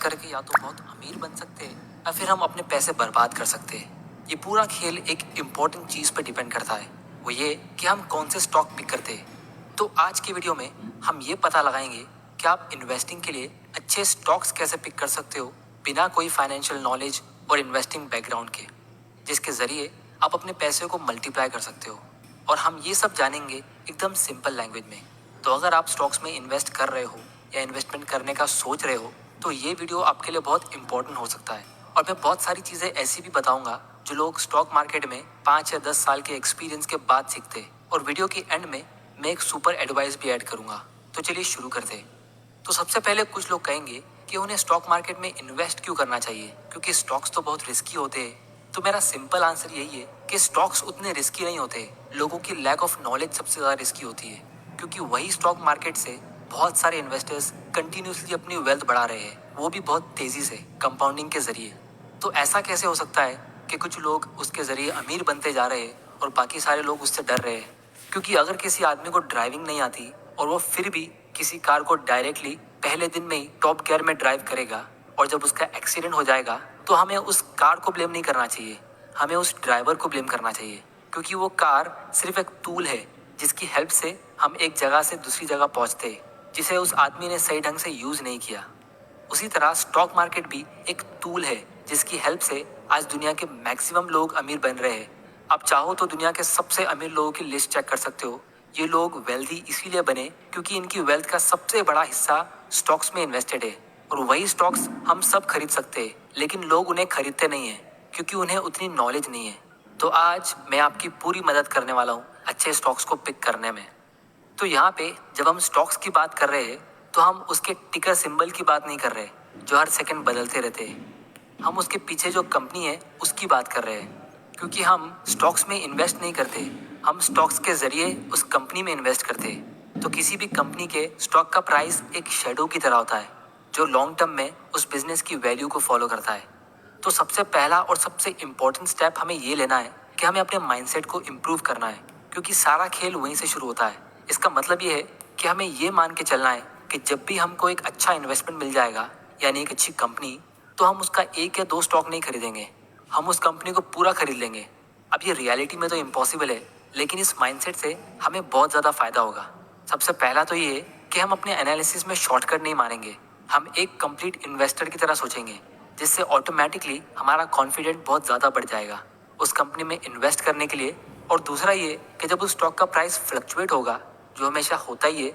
करके या तो बहुत अमीर बन सकते हैं या फिर हम अपने पैसे बर्बाद कर सकते हैं। ये पूरा खेल एक इम्पोर्टेंट चीज़ पर डिपेंड करता है, वो ये कि हम कौन से स्टॉक पिक करते हैं। तो आज की वीडियो में हम ये पता लगाएंगे कि आप इन्वेस्टिंग के लिए अच्छे स्टॉक्स कैसे पिक कर सकते हो बिना कोई फाइनेंशियल नॉलेज और इन्वेस्टिंग बैकग्राउंड के, जिसके ज़रिए आप अपने पैसे को मल्टीप्लाई कर सकते हो। और हम ये सब जानेंगे एकदम सिंपल लैंग्वेज में। तो अगर आप स्टॉक्स में इन्वेस्ट कर रहे हो या इन्वेस्टमेंट करने का सोच रहे हो तो ये वीडियो आपके लिए बहुत इंपॉर्टेंट हो सकता है। और मैं बहुत सारी चीज़ें ऐसी भी बताऊंगा जो लोग स्टॉक मार्केट में 5 या 10 साल के एक्सपीरियंस के बाद सीखते हैं। और वीडियो के एंड में मैं एक सुपर एडवाइस भी ऐड करूंगा। तो चलिए शुरू करते हैं। तो सबसे पहले कुछ लोग कहेंगे कि उन्हें स्टॉक मार्केट में इन्वेस्ट क्यों करना चाहिए, क्योंकि स्टॉक्स तो बहुत रिस्की होते हैं। तो मेरा सिंपल आंसर यही है कि स्टॉक्स उतने रिस्की नहीं होते, लोगों की लैक ऑफ नॉलेज सबसे ज़्यादा रिस्की होती है। क्योंकि वही स्टॉक मार्केट से बहुत सारे इन्वेस्टर्स कंटिन्यूसली अपनी वेल्थ बढ़ा रहे हैं, वो भी बहुत तेज़ी से कंपाउंडिंग के जरिए। तो ऐसा कैसे हो सकता है कि कुछ लोग उसके ज़रिए अमीर बनते जा रहे हैं और बाकी सारे लोग उससे डर रहे हैं? क्योंकि अगर किसी आदमी को ड्राइविंग नहीं आती और वो फिर भी किसी कार को डायरेक्टली पहले दिन में ही टॉप गियर में ड्राइव करेगा और जब उसका एक्सीडेंट हो जाएगा तो हमें उस कार को ब्लेम नहीं करना चाहिए, हमें उस ड्राइवर को ब्लेम करना चाहिए। क्योंकि वो कार सिर्फ एक टूल है जिसकी हेल्प से हम एक जगह से दूसरी जगह पहुंचते हैं, जिसे उस आदमी ने सही ढंग से यूज़ नहीं किया। उसी तरह स्टॉक मार्केट भी एक टूल है जिसकी हेल्प से आज दुनिया के मैक्सिमम लोग अमीर बन रहे हैं। आप चाहो तो दुनिया के सबसे अमीर लोगों की लिस्ट चेक कर सकते हो। ये लोग वेल्दी इसीलिए बने क्योंकि इनकी वेल्थ का सबसे बड़ा हिस्सा स्टॉक्स में इन्वेस्टेड है। और वही स्टॉक्स हम सब खरीद सकते हैं, लेकिन लोग उन्हें खरीदते नहीं हैं क्योंकि उन्हें उतनी नॉलेज नहीं है। तो आज मैं आपकी पूरी मदद करने वाला हूँ अच्छे स्टॉक्स को पिक करने में। तो यहाँ पे जब हम स्टॉक्स की बात कर रहे हैं तो हम उसके टिकर सिंबल की बात नहीं कर रहे जो हर सेकंड बदलते रहते हैं। हम उसके पीछे जो कंपनी है उसकी बात कर रहे हैं। क्योंकि हम स्टॉक्स में इन्वेस्ट नहीं करते, हम स्टॉक्स के जरिए उस कंपनी में इन्वेस्ट करते हैं। तो किसी भी कंपनी के स्टॉक का प्राइस एक शेडो की तरह होता है जो लॉन्ग टर्म में उस बिजनेस की वैल्यू को फॉलो करता है। तो सबसे पहला और सबसे इम्पोर्टेंट स्टेप हमें ये लेना है कि हमें अपने माइंडसेट को इम्प्रूव करना है, क्योंकि सारा खेल वहीं से शुरू होता है। इसका मतलब ये है कि हमें ये मान के चलना है कि जब भी हमको एक अच्छा इन्वेस्टमेंट मिल जाएगा, यानी एक अच्छी कंपनी, तो हम उसका 1 या 2 स्टॉक नहीं खरीदेंगे, हम उस कंपनी को पूरा खरीद लेंगे। अब ये रियलिटी में तो इम्पॉसिबल है, लेकिन इस माइंडसेट से हमें बहुत ज़्यादा फायदा होगा। सबसे पहला तो ये है कि हम अपने एनालिसिस में शॉर्टकट नहीं मारेंगे, हम एक कंप्लीट इन्वेस्टर की तरह सोचेंगे, जिससे ऑटोमेटिकली हमारा कॉन्फिडेंट बहुत ज़्यादा बढ़ जाएगा उस कंपनी में इन्वेस्ट करने के लिए। और दूसरा ये कि जब उस स्टॉक का प्राइस फ्लक्चुएट होगा, जो हमेशा होता ही है,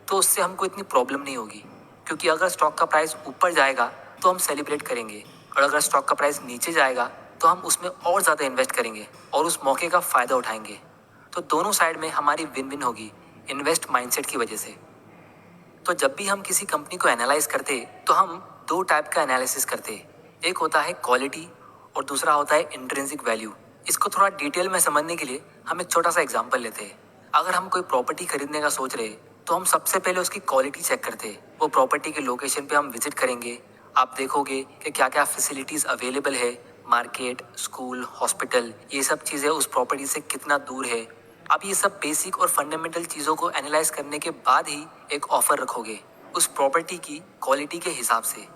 तो उससे हमको इतनी प्रॉब्लम नहीं होगी। क्योंकि अगर स्टॉक का प्राइस ऊपर जाएगा तो हम सेलिब्रेट करेंगे, और अगर स्टॉक का प्राइस नीचे जाएगा तो हम उसमें और ज़्यादा इन्वेस्ट करेंगे और उस मौके का फ़ायदा उठाएंगे। तो दोनों साइड में हमारी विन विन होगी इन्वेस्ट माइंडसेट की वजह से। तो जब भी हम किसी कंपनी को एनालाइज करते तो हम 2 टाइप का एनालिसिस करते। एक होता है क्वालिटी और दूसरा होता है इंट्रिंसिक वैल्यू। इसको थोड़ा डिटेल में समझने के लिए हम एक छोटा सा एग्जांपल लेते हैं। अगर हम कोई प्रॉपर्टी खरीदने का सोच रहे हैं तो हम सबसे पहले उसकी क्वालिटी चेक करते हैं। वो प्रॉपर्टी के लोकेशन पे हम विजिट करेंगे, आप देखोगे कि क्या क्या फैसिलिटीज़ अवेलेबल है, मार्केट, स्कूल, हॉस्पिटल, ये सब चीज़ें उस प्रॉपर्टी से कितना दूर है। आप ये सब बेसिक और फंडामेंटल चीज़ों को एनालाइज करने के बाद ही एक ऑफर रखोगे उस प्रॉपर्टी की क्वालिटी के हिसाब से।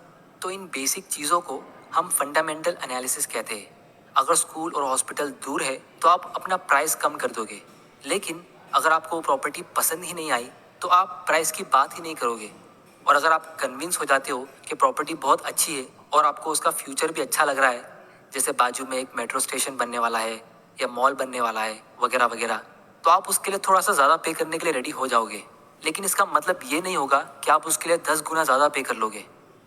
तो इन बेसिक चीज़ों को हम फंडामेंटल एनालिसिस कहते हैं। अगर स्कूल और हॉस्पिटल दूर है तो आप अपना प्राइस कम कर दोगे, लेकिन अगर आपको वो प्रॉपर्टी पसंद ही नहीं आई तो आप प्राइस की बात ही नहीं करोगे। और अगर आप कन्विंस हो जाते हो कि प्रॉपर्टी बहुत अच्छी है और आपको उसका फ्यूचर भी अच्छा लग रहा है, जैसे बाजू में एक मेट्रो स्टेशन बनने वाला है या मॉल बनने वाला है वगैरह वगैरह, तो आप उसके लिए थोड़ा सा ज़्यादा पे करने के लिए रेडी हो जाओगे। लेकिन इसका मतलब ये नहीं होगा कि आप उसके लिए 10 गुना ज़्यादा पे कर लोगे।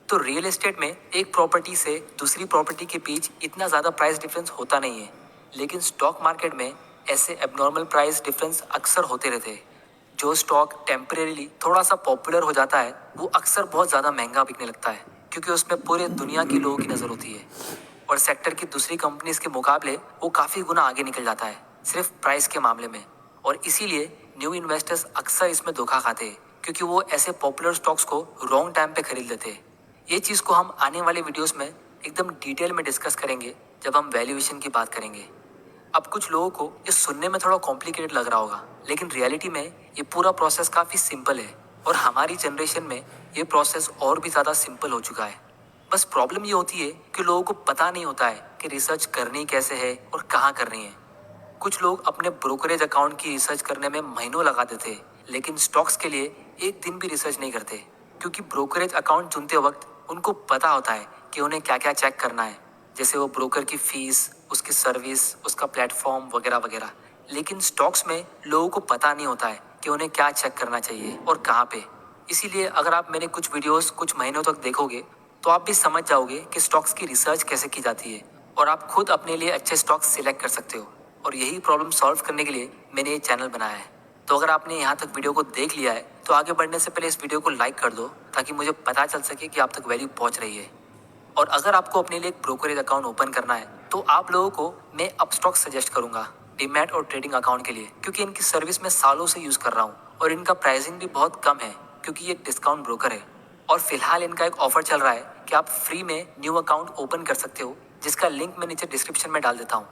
तो रियल एस्टेट में एक प्रॉपर्टी से दूसरी प्रॉपर्टी के बीच इतना ज़्यादा प्राइस डिफरेंस होता नहीं है, लेकिन स्टॉक मार्केट में ऐसे एबनॉर्मल प्राइस डिफरेंस अक्सर होते रहते हैं। जो स्टॉक टेम्परेरीली थोड़ा सा पॉपुलर हो जाता है वो अक्सर बहुत ज़्यादा महंगा बिकने लगता है, क्योंकि उसमें पूरे दुनिया के लोगों की नज़र होती है और सेक्टर की दूसरी कंपनीज के मुकाबले वो काफ़ी गुना आगे निकल जाता है सिर्फ प्राइस के मामले में। और इसीलिए न्यू इन्वेस्टर्स अक्सर इसमें धोखा खाते हैं, क्योंकि वो ऐसे पॉपुलर स्टॉक्स को रॉन्ग टाइम पे खरीद लेते हैं। ये चीज़ को हम आने वाले वीडियोस में एकदम डिटेल में डिस्कस करेंगे जब हम वैल्यूएशन की बात करेंगे। अब कुछ लोगों को ये सुनने में थोड़ा कॉम्प्लिकेटेड लग रहा होगा, लेकिन रियलिटी में ये पूरा प्रोसेस काफ़ी सिंपल है और हमारी जनरेशन में ये प्रोसेस और भी ज़्यादा सिंपल हो चुका है। बस प्रॉब्लम ये होती है कि लोगों को पता नहीं होता है कि रिसर्च करनी कैसे है और कहाँ करनी है। कुछ लोग अपने ब्रोकरेज अकाउंट की रिसर्च करने में महीनों लगा देते हैं, लेकिन स्टॉक्स के लिए एक दिन भी रिसर्च नहीं करते, क्योंकि ब्रोकरेज अकाउंट चुनते वक्त उनको पता होता है कि उन्हें क्या क्या चेक करना है, जैसे वो ब्रोकर की फीस, उसकी सर्विस, उसका प्लेटफॉर्म वगैरह वगैरह। लेकिन स्टॉक्स में लोगों को पता नहीं होता है कि उन्हें क्या चेक करना चाहिए और कहाँ पे। इसीलिए अगर आप मेरे कुछ वीडियोस कुछ महीनों तक देखोगे तो आप भी समझ जाओगे कि स्टॉक्स की रिसर्च कैसे की जाती है और आप खुद अपने लिए अच्छे स्टॉक्स सिलेक्ट कर सकते हो। और यही प्रॉब्लम सॉल्व करने के लिए मैंने ये चैनल बनाया है। तो अगर आपने यहाँ तक वीडियो को देख लिया है तो आगे बढ़ने से पहले इस वीडियो को लाइक कर दो, ताकि मुझे पता चल सके कि आप तक वैल्यू पहुँच रही है। और अगर आपको अपने लिए एक ब्रोकरेज अकाउंट ओपन करना है तो आप लोगों को मैं अपस्टॉक सजेस्ट करूंगा डीमैट और ट्रेडिंग अकाउंट के लिए, क्योंकि इनकी सर्विस मैं सालों से यूज कर रहा हूँ और इनका प्राइसिंग भी बहुत कम है, क्योंकि ये एक डिस्काउंट ब्रोकर है। और फिलहाल इनका एक ऑफर चल रहा है कि आप फ्री में न्यू अकाउंट ओपन कर सकते हो, जिसका लिंक मैं नीचे डिस्क्रिप्शन में डाल देता हूँ।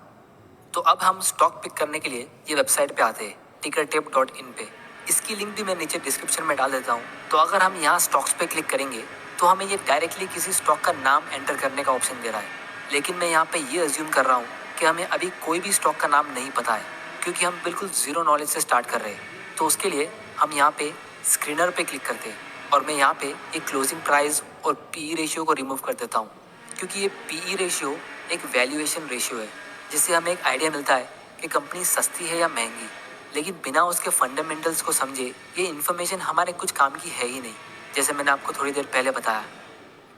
तो अब हम स्टॉक पिक करने के लिए ये वेबसाइट पे आते हैं, tickertip.in पे। इसकी लिंक भी मैं नीचे डिस्क्रिप्शन में डाल देता हूँ। तो अगर हम यहाँ स्टॉक्स पे क्लिक करेंगे तो हमें ये डायरेक्टली किसी स्टॉक का नाम एंटर करने का ऑप्शन दे रहा है, लेकिन मैं यहाँ पे ये अज्यूम कर रहा हूँ कि हमें अभी कोई भी स्टॉक का नाम नहीं पता है, क्योंकि हम बिल्कुल जीरो नॉलेज से स्टार्ट कर रहे हैं। तो उसके लिए हम यहाँ पे स्क्रीनर पे क्लिक करते हैं और मैं यहाँ पे एक क्लोजिंग प्राइस और पीई रेशियो को रिमूव कर देता हूँ, क्योंकि ये पीई रेशियो एक वैल्यूएशन रेशियो है, जिससे हमें एक आइडिया मिलता है कि कंपनी सस्ती है या महंगी। लेकिन बिना उसके फंडामेंटल्स को समझे ये इन्फॉर्मेशन हमारे कुछ काम की है ही नहीं, जैसे मैंने आपको थोड़ी देर पहले बताया।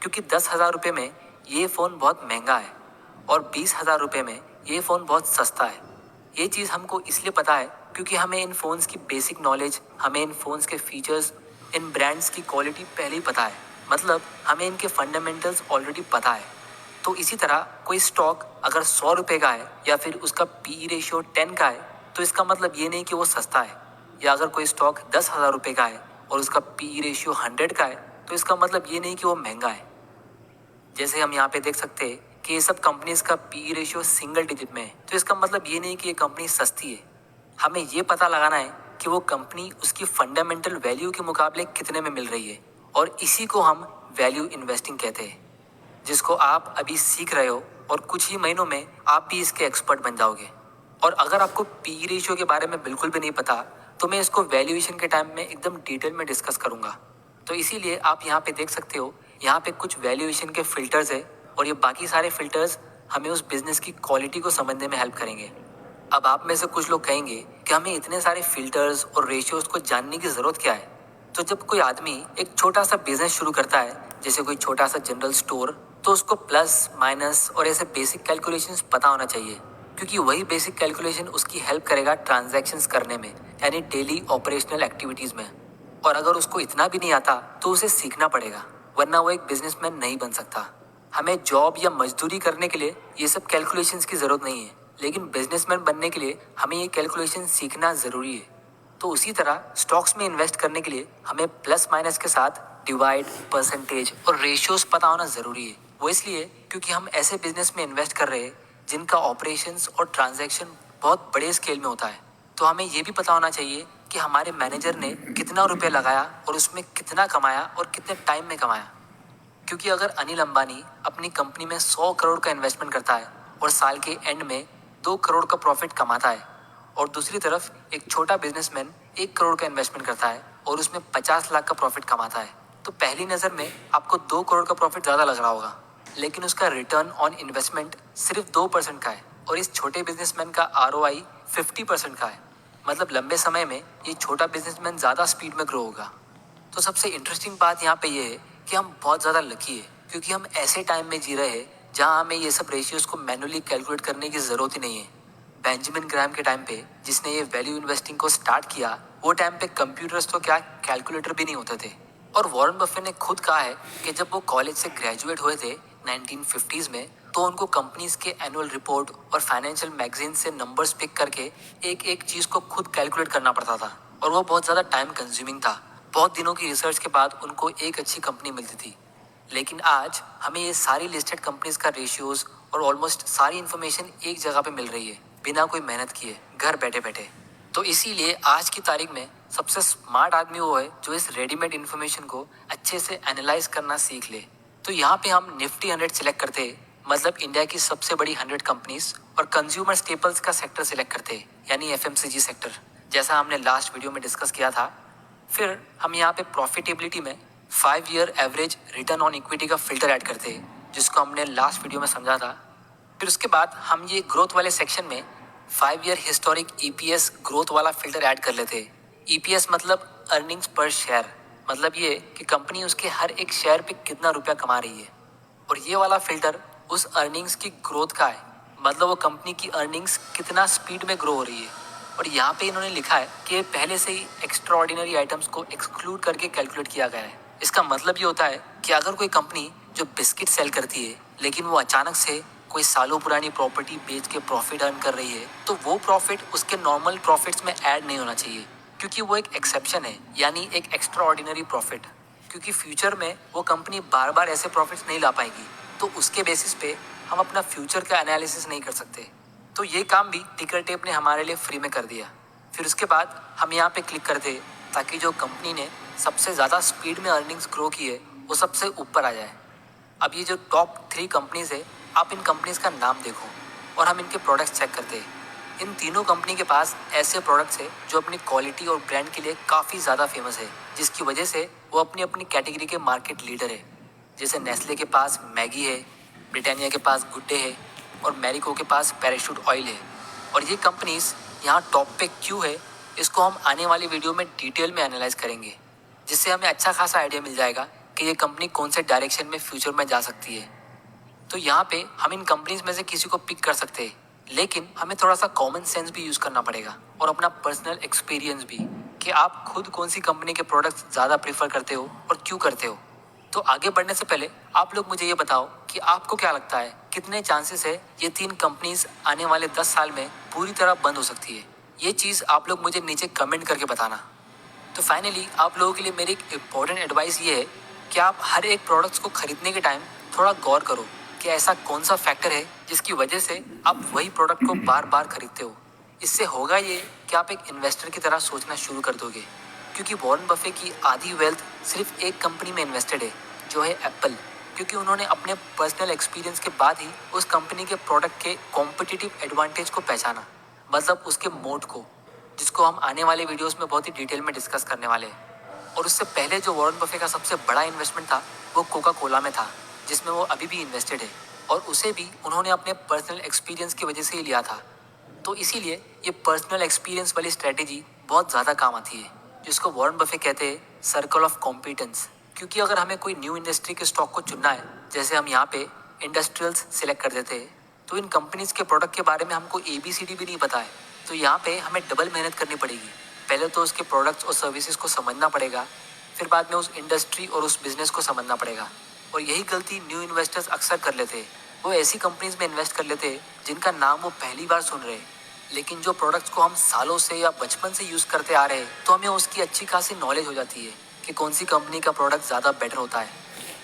क्योंकि 10,000 रुपये में ये फ़ोन बहुत महंगा है और 20,000 रुपये में ये फ़ोन बहुत सस्ता है। ये चीज़ हमको इसलिए पता है क्योंकि हमें इन फ़ोन्स की बेसिक नॉलेज, हमें इन फ़ोन्स के फीचर्स, इन ब्रांड्स की क्वालिटी पहले ही पता है। मतलब हमें इनके फंडामेंटल्स ऑलरेडी पता है। तो इसी तरह कोई स्टॉक अगर 100 रुपये का है या फिर उसका पीई रेशियो 10 का है, तो इसका मतलब ये नहीं कि वो सस्ता है। या अगर कोई स्टॉक 10,000 रुपये का है और उसका पीई रेशियो 100 का है, तो इसका मतलब ये नहीं कि वो महंगा है। जैसे हम यहाँ पे देख सकते हैं कि ये सब कंपनीज का पीई रेशियो सिंगल डिजिट में है, तो इसका मतलब ये नहीं कि ये कंपनी सस्ती है। हमें ये पता लगाना है कि वो कंपनी उसकी फंडामेंटल वैल्यू के मुकाबले कितने में मिल रही है, और इसी को हम वैल्यू इन्वेस्टिंग कहते हैं, जिसको आप अभी सीख रहे हो और कुछ ही महीनों में आप भी इसके एक्सपर्ट बन जाओगे। और अगर आपको पी रेशियो के बारे में बिल्कुल भी नहीं पता, तो मैं इसको वैल्यूएशन के टाइम में एकदम डिटेल में डिस्कस करूंगा। तो इसीलिए आप यहाँ पे देख सकते हो, यहाँ पे कुछ वैल्यूएशन के फिल्टर्स है और ये बाकी सारे फिल्टर्स हमें उस बिजनेस की क्वालिटी को समझने में हेल्प करेंगे। अब आप में से कुछ लोग कहेंगे कि हमें इतने सारे फिल्टर्स और रेशियोज को जानने की जरूरत क्या है। तो जब कोई आदमी एक छोटा सा बिजनेस शुरू करता है, जैसे कोई छोटा सा जनरल स्टोर, तो उसको प्लस माइनस और ऐसे बेसिक कैलकुलेशंस पता होना चाहिए, क्योंकि वही बेसिक कैलकुलेशन उसकी हेल्प करेगा ट्रांजैक्शंस करने में, यानी डेली ऑपरेशनल एक्टिविटीज में। और अगर उसको इतना भी नहीं आता तो उसे सीखना पड़ेगा, वरना वो एक बिजनेसमैन नहीं बन सकता। हमें जॉब या मजदूरी करने के लिए ये सब कैलकुलेशंस की जरूरत नहीं है, लेकिन बिजनेसमैन बनने के लिए हमें ये कैलकुलेशन सीखना जरूरी है। तो उसी तरह स्टॉक्स में इन्वेस्ट करने के लिए हमें प्लस माइनस के साथ डिवाइड, परसेंटेज और रेशियोज पता होना जरूरी है। वो इसलिए क्योंकि हम ऐसे बिजनेस में इन्वेस्ट कर रहे हैं जिनका ऑपरेशंस और ट्रांजैक्शन बहुत बड़े स्केल में होता है। तो हमें ये भी पता होना चाहिए कि हमारे मैनेजर ने कितना रुपये लगाया और उसमें कितना कमाया और कितने टाइम में कमाया। क्योंकि अगर अनिल अंबानी अपनी कंपनी में 100 करोड़ का इन्वेस्टमेंट करता है और साल के एंड में 2 करोड़ का प्रॉफिट कमाता है, और दूसरी तरफ एक छोटा बिजनेसमैन 1 करोड़ का इन्वेस्टमेंट करता है और उसमें 50 लाख का प्रॉफिट कमाता है, तो पहली नज़र में आपको 2 करोड़ का प्रॉफिट ज़्यादा लग रहा होगा, लेकिन उसका रिटर्न ऑन इन्वेस्टमेंट सिर्फ 2% का है और इस छोटे बिजनेसमैन का ROI 50% का है। मतलब लंबे समय में ये छोटा बिजनेसमैन ज़्यादा स्पीड में ग्रो होगा। तो सबसे इंटरेस्टिंग बात यहाँ पे ये है कि हम बहुत ज़्यादा लकी है, क्योंकि हम ऐसे टाइम में जी रहे हैं जहाँ हमें ये सब रेशियोज को मैनुअली कैलकुलेट करने की ज़रूरत ही नहीं है। बेंजामिन ग्राहम के टाइम पे, जिसने ये वैल्यू इन्वेस्टिंग को स्टार्ट किया, वो टाइम पे कंप्यूटर्स तो क्या, कैलकुलेटर भी नहीं होते थे। और वॉरेन बफेट ने खुद कहा है कि जब वो कॉलेज से ग्रेजुएट हुए थे 1950s में, तो उनको कंपनीज के एनुअल रिपोर्ट और फाइनेंशियल मैगजीन से नंबर्स पिक करके एक एक चीज़ को खुद कैलकुलेट करना पड़ता था, और वो बहुत ज़्यादा टाइम कंज्यूमिंग था। बहुत दिनों की रिसर्च के बाद उनको एक अच्छी कंपनी मिलती थी। लेकिन आज हमें ये सारी लिस्टेड कंपनीज का रेशियोज और ऑलमोस्ट सारी इन्फॉर्मेशन एक जगह पे मिल रही है, बिना कोई मेहनत किए, घर बैठे बैठे। तो इसीलिए आज की तारीख में सबसे स्मार्ट आदमी वो है जो इस रेडीमेड इन्फॉर्मेशन को अच्छे से एनालाइज करना सीख ले। तो यहाँ पे हम निफ्टी 100 सिलेक्ट करते, मतलब इंडिया की सबसे बड़ी 100 कंपनीज, और कंज्यूमर स्टेपल्स का सेक्टर सिलेक्ट करते, यानी एफएमसीजी सेक्टर, जैसा हमने लास्ट वीडियो में डिस्कस किया था। फिर हम यहाँ पे प्रॉफिटेबिलिटी में 5 year average return on equity का फिल्टर ऐड करते, जिसको हमने लास्ट वीडियो में समझा था। फिर उसके बाद हम ये ग्रोथ वाले सेक्शन में 5 ईयर हिस्टोरिक ईपीएस ग्रोथ वाला फिल्टर ऐड कर लेते। ईपीएस मतलब अर्निंग्स पर शेयर, मतलब ये कि कंपनी उसके हर एक शेयर पे कितना रुपया कमा रही है। और ये वाला फिल्टर उस अर्निंग्स की ग्रोथ का है, मतलब वो कंपनी की अर्निंग्स कितना स्पीड में ग्रो हो रही है। और यहाँ पे इन्होंने लिखा है कि पहले से ही एक्स्ट्रा ऑर्डिनरी आइटम्स को एक्सक्लूड करके कैलकुलेट किया गया है। इसका मतलब ये होता है कि अगर कोई कंपनी जो बिस्किट सेल करती है, लेकिन वो अचानक से कोई सालों पुरानी प्रॉपर्टी बेच के प्रॉफिट अर्न कर रही है, तो वो प्रॉफिट उसके नॉर्मल प्रॉफिट्स में ऐड नहीं होना चाहिए, क्योंकि वो एक एक्सेप्शन है, यानी एक एक्स्ट्रा ऑर्डिनरी प्रॉफिट। क्योंकि फ्यूचर में वो कंपनी बार बार ऐसे प्रॉफिट्स नहीं ला पाएगी, तो उसके बेसिस पे हम अपना फ्यूचर का एनालिसिस नहीं कर सकते। तो ये काम भी टिकर टेप ने हमारे लिए फ्री में कर दिया। फिर उसके बाद हम यहाँ पे क्लिक कर दे, ताकि जो कंपनी ने सबसे ज़्यादा स्पीड में अर्निंग्स ग्रो की है वो सबसे ऊपर आ जाए। अब ये जो टॉप 3 कंपनीज है, आप इन कंपनीज का नाम देखो और हम इनके प्रोडक्ट्स चेक करते हैं। इन तीनों कंपनी के पास ऐसे प्रोडक्ट्स है जो अपनी क्वालिटी और ब्रांड के लिए काफ़ी ज़्यादा फेमस है, जिसकी वजह से वो अपनी अपनी कैटेगरी के मार्केट लीडर है। जैसे नेस्ले के पास मैगी है, ब्रिटानिया के पास गुड डे है, और मैरिको के पास पैराशूट ऑयल है। और ये कंपनीज यहाँ टॉप पे क्यों है, इसको हम आने वाली वीडियो में डिटेल में एनालाइज करेंगे, जिससे हमें अच्छा खासा आइडिया मिल जाएगा कि ये कंपनी कौन से डायरेक्शन में फ्यूचर में जा सकती है। तो यहाँ पे हम इन कंपनीज में से किसी को पिक कर सकते हैं, लेकिन हमें थोड़ा सा कॉमन सेंस भी यूज़ करना पड़ेगा और अपना पर्सनल एक्सपीरियंस भी, कि आप खुद कौन सी कंपनी के प्रोडक्ट्स ज़्यादा प्रीफर करते हो और क्यों करते हो। तो आगे बढ़ने से पहले आप लोग मुझे ये बताओ कि आपको क्या लगता है, कितने चांसेस है ये 3 कंपनीज आने वाले 10 साल में पूरी तरह बंद हो सकती है। ये चीज़ आप लोग मुझे नीचे कमेंट करके बताना। तो फाइनली आप लोगों के लिए मेरी एक इम्पॉर्टेंट एडवाइस ये है कि आप हर एक प्रोडक्ट्स को खरीदने के टाइम थोड़ा गौर करो कि ऐसा कौन सा फैक्टर है जिसकी वजह से आप वही प्रोडक्ट को बार बार खरीदते हो। इससे होगा ये कि आप एक इन्वेस्टर की तरह सोचना शुरू कर दोगे, क्योंकि वॉरेन बफे की आधी वेल्थ सिर्फ एक कंपनी में इन्वेस्टेड है, जो है एप्पल। क्योंकि उन्होंने अपने पर्सनल एक्सपीरियंस के बाद ही उस कंपनी के प्रोडक्ट के कॉम्पिटिटिव एडवांटेज को पहचाना, मतलब उसके मोड को, जिसको हम आने वाले वीडियोस में बहुत ही डिटेल में डिस्कस करने वाले हैं। और उससे पहले जो वॉरेन बफे का सबसे बड़ा इन्वेस्टमेंट था वो कोका कोला में था, जिसमें वो अभी भी इन्वेस्टेड है, और उसे भी उन्होंने अपने पर्सनल एक्सपीरियंस की वजह से ही लिया था। तो इसीलिए ये पर्सनल एक्सपीरियंस वाली स्ट्रेटेजी बहुत ज़्यादा काम आती है, जिसको वॉरेन बफे कहते हैं सर्कल ऑफ कॉम्पिटेंस। क्योंकि अगर हमें कोई न्यू इंडस्ट्री के स्टॉक को चुनना है, जैसे हम यहाँ पे इंडस्ट्रियल्स सिलेक्ट कर देते हैं, तो इन कंपनीज के प्रोडक्ट के बारे में हमको ABCD भी नहीं पता है, तो यहाँ पे हमें डबल मेहनत करनी पड़ेगी। पहले तो उसके प्रोडक्ट्स और सर्विसेज को समझना पड़ेगा, फिर बाद में उस इंडस्ट्री और उस बिजनेस को समझना पड़ेगा। और यही गलती न्यू इन्वेस्टर्स अक्सर कर लेते हैं। वो ऐसी कंपनीज में इन्वेस्ट कर लेते हैं जिनका नाम वो पहली बार सुन रहे हैं, लेकिन जो प्रोडक्ट्स को हम सालों से या बचपन से यूज़ करते आ रहे हैं, तो हमें उसकी अच्छी खासी नॉलेज हो जाती है कि कौन सी कंपनी का प्रोडक्ट ज़्यादा बेटर होता है।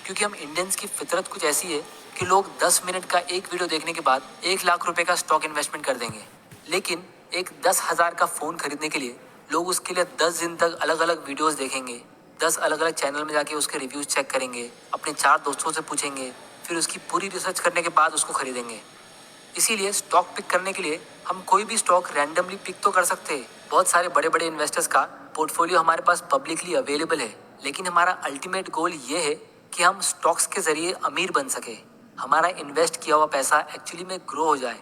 क्योंकि हम इंडियंस की फितरत कुछ ऐसी है कि लोग 10 मिनट का एक वीडियो देखने के बाद 1 लाख रुपए का स्टॉक इन्वेस्टमेंट कर देंगे, लेकिन एक 10,000 का फ़ोन खरीदने के लिए लोग उसके लिए 10 दिन तक अलग अलग वीडियोस देखेंगे, 10 अलग अलग चैनल में जाके उसके रिव्यूज़ चेक करेंगे, अपने 4 दोस्तों से पूछेंगे, फिर उसकी पूरी रिसर्च करने के बाद उसको खरीदेंगे। इसीलिए स्टॉक पिक करने के लिए हम कोई भी स्टॉक रैंडमली पिक तो कर सकते हैं। बहुत सारे बड़े बड़े इन्वेस्टर्स का पोर्टफोलियो हमारे पास पब्लिकली अवेलेबल है, लेकिन हमारा अल्टीमेट गोल ये है कि हम स्टॉक्स के जरिए अमीर बन सके, हमारा इन्वेस्ट किया हुआ पैसा एक्चुअली में ग्रो हो जाए।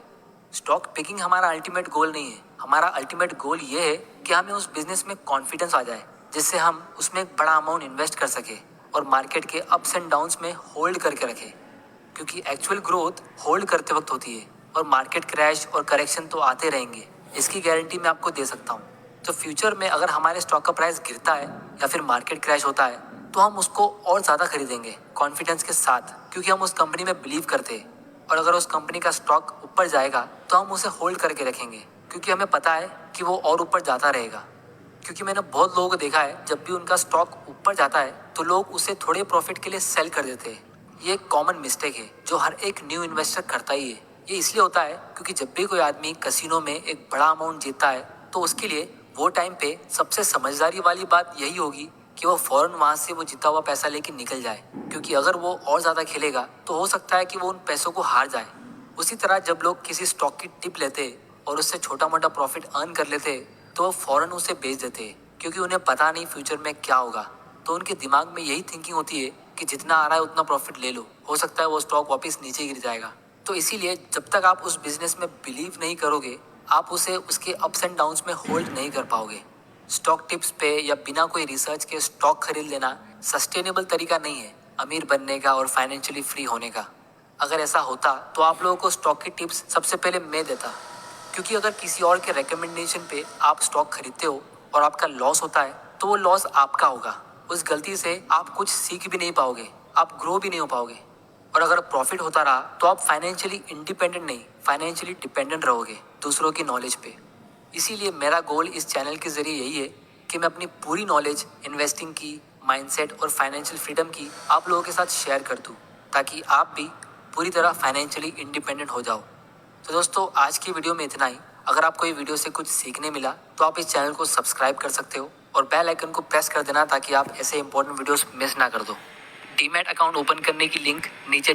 स्टॉक पिकिंग हमारा अल्टीमेट गोल नहीं है। हमारा अल्टीमेट गोल ये है कि हमें उस बिजनेस में कॉन्फिडेंस आ जाए, जिससे हम उसमें एक बड़ा अमाउंट इन्वेस्ट कर सके और मार्केट के अप्स एंड डाउन्स में होल्ड करके रखें। क्योंकि एक्चुअल ग्रोथ होल्ड करते वक्त होती है और मार्केट क्रैश और करेक्शन तो आते रहेंगे, इसकी गारंटी मैं आपको दे सकता हूँ। तो फ्यूचर में अगर हमारे स्टॉक का प्राइस गिरता है या फिर मार्केट क्रैश होता है, तो हम उसको और ज़्यादा खरीदेंगे कॉन्फिडेंस के साथ, क्योंकि हम उस कंपनी में बिलीव करते हैं। और अगर उस कंपनी का स्टॉक ऊपर जाएगा तो हम उसे होल्ड करके रखेंगे, क्योंकि हमें पता है कि वो और ऊपर जाता रहेगा। क्योंकि मैंने बहुत लोगों को देखा है, जब भी उनका स्टॉक ऊपर जाता है तो लोग उसे थोड़े प्रॉफिट के लिए सेल कर देते हैं। ये एक कॉमन मिस्टेक है जो हर एक न्यू इन्वेस्टर करता ही है। ये इसलिए होता है क्योंकि जब भी कोई आदमी कसिनो में एक बड़ा अमाउंट जीतता है, तो उसके लिए वो टाइम पे सबसे समझदारी वाली बात यही होगी कि कि वो फौरन वहाँ से वो जीता हुआ पैसा लेके निकल जाए, क्योंकि अगर वो और ज़्यादा खेलेगा तो हो सकता है कि वो उन पैसों को हार जाए। उसी तरह जब लोग किसी स्टॉक की टिप लेते और उससे छोटा मोटा प्रॉफिट अर्न कर लेते तो वो फौरन उसे बेच देते, क्योंकि उन्हें पता नहीं फ्यूचर में क्या होगा। तो उनके दिमाग में यही थिंकिंग होती है कि जितना आ रहा है उतना प्रॉफिट ले लो, हो सकता है वो स्टॉक वापस नीचे गिर जाएगा। तो इसीलिए जब तक आप उस बिजनेस में बिलीव नहीं करोगे, आप उसे उसके अप्स एंड डाउन्स में होल्ड नहीं कर पाओगे। स्टॉक टिप्स पे या बिना कोई रिसर्च के स्टॉक खरीद लेना सस्टेनेबल तरीका नहीं है अमीर बनने का और फाइनेंशियली फ्री होने का। अगर ऐसा होता तो आप लोगों को स्टॉक की टिप्स सबसे पहले मैं देता, क्योंकि अगर किसी और के रिकमेंडेशन पे आप स्टॉक खरीदते हो और आपका लॉस होता है तो वो लॉस आपका होगा। उस गलती से आप कुछ सीख भी नहीं पाओगे, आप ग्रो भी नहीं हो पाओगे। और अगर प्रॉफिट होता रहा तो आप फाइनेंशियली इंडिपेंडेंट नहीं, फाइनेंशियली डिपेंडेंट रहोगे दूसरों की नॉलेज पे। इसीलिए मेरा गोल इस चैनल के जरिए यही है कि मैं अपनी पूरी नॉलेज इन्वेस्टिंग की, माइंडसेट और फाइनेंशियल फ्रीडम की आप लोगों के साथ शेयर कर दूँ, ताकि आप भी पूरी तरह फाइनेंशियली इंडिपेंडेंट हो जाओ। तो दोस्तों, आज की वीडियो में इतना ही। अगर आपको ये वीडियो से कुछ सीखने मिला तो आप इस चैनल को सब्सक्राइब कर सकते हो और बेल आइकन को प्रेस कर देना, ताकि आप ऐसे इंपॉर्टेंट वीडियोस मिस ना कर दो। डीमैट अकाउंट ओपन करने की लिंक नीचे